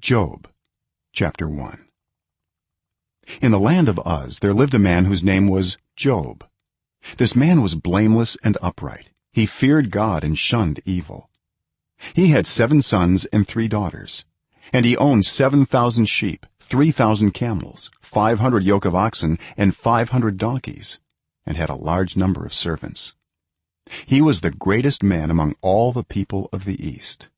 Job chapter 1. In the land of Uz there lived a man whose name was Job. This man was blameless and upright. He feared God and shunned evil. He had 7 sons and 3 daughters, and he owned 7,000 sheep, 3,000 camels, 500 yoke of oxen, and 500 donkeys, and had a large number of servants. He was the greatest man among all the people of the east.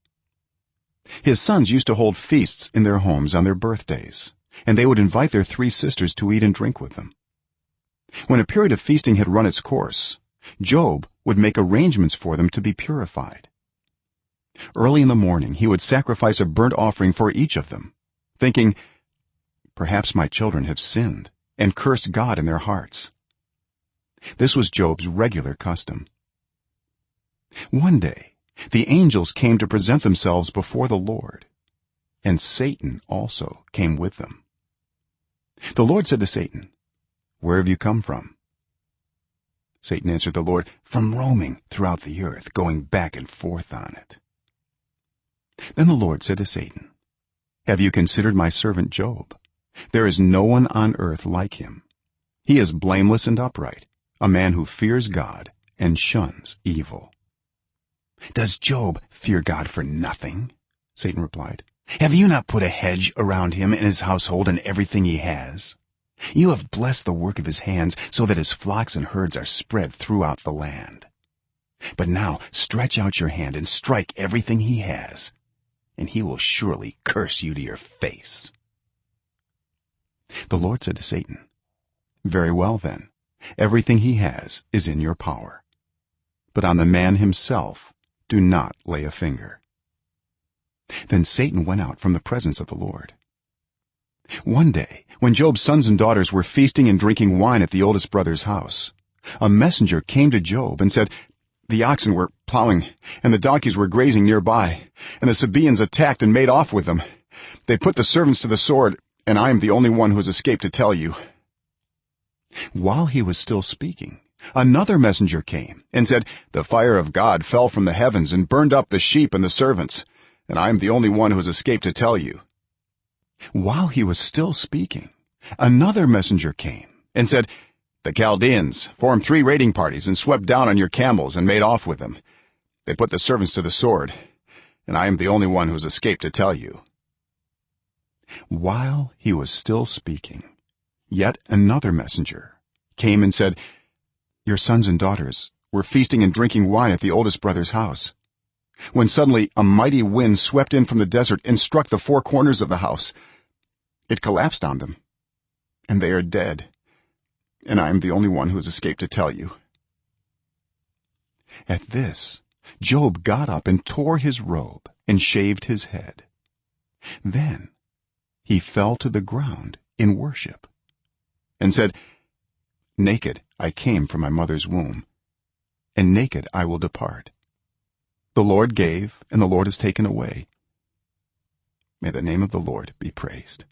His sons used to hold feasts in their homes on their birthdays, and they would invite their 3 sisters to eat and drink with them. When a period of feasting had run its course, Job would make arrangements for them to be purified. Early in the morning he would sacrifice a burnt offering for each of them, thinking, "Perhaps my children have sinned and cursed God in their hearts." This was Job's regular custom. One day the angels came to present themselves before the Lord, and Satan also came with them. The Lord said to Satan, "Where have you come from?" Satan answered the Lord, "From roaming throughout the earth, going back and forth on it." Then the Lord said to Satan, "Have you considered my servant Job? There is no one on earth like him. He is blameless and upright, a man who fears God and shuns evil." "Does Job fear God for nothing?" Satan replied. "Have you not put a hedge around him and his household and everything he has? You have blessed the work of his hands, so that his flocks and herds are spread throughout the land. But now stretch out your hand and strike everything he has, and he will surely curse you to your face." The Lord said to Satan, "Very well then, everything he has is in your power, but on the man himself do not lay a finger." Then Satan went out from the presence of the Lord. One day when Job's sons and daughters were feasting and drinking wine at the oldest brother's house, a messenger came to Job and said, "The oxen were plowing and the donkeys were grazing nearby, and the Sabaeans attacked and made off with them. They put the servants to the sword, and I am the only one who has escaped to tell you." While he was still speaking, another messenger came and said, "The fire of God fell from the heavens and burned up the sheep and the servants, and I am the only one who has escaped to tell you." While he was still speaking, another messenger came and said, "The Chaldeans formed 3 raiding parties and swept down on your camels and made off with them. They put the servants to the sword, and I am the only one who has escaped to tell you." While he was still speaking, yet another messenger came and said, "Your sons and daughters were feasting and drinking wine at the oldest brother's house, when suddenly a mighty wind swept in from the desert and struck the 4 corners of the house. It collapsed on them, and they are dead, and I am the only one who has escaped to tell you." At this Job got up and tore his robe and shaved his head. Then he fell to the ground in worship and said, "Naked I came from my mother's womb, and naked I will depart. The Lord gave, and the Lord has taken away. May the name of the Lord be praised."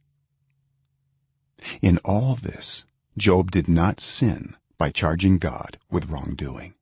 In all this Job did not sin by charging God with wrongdoing.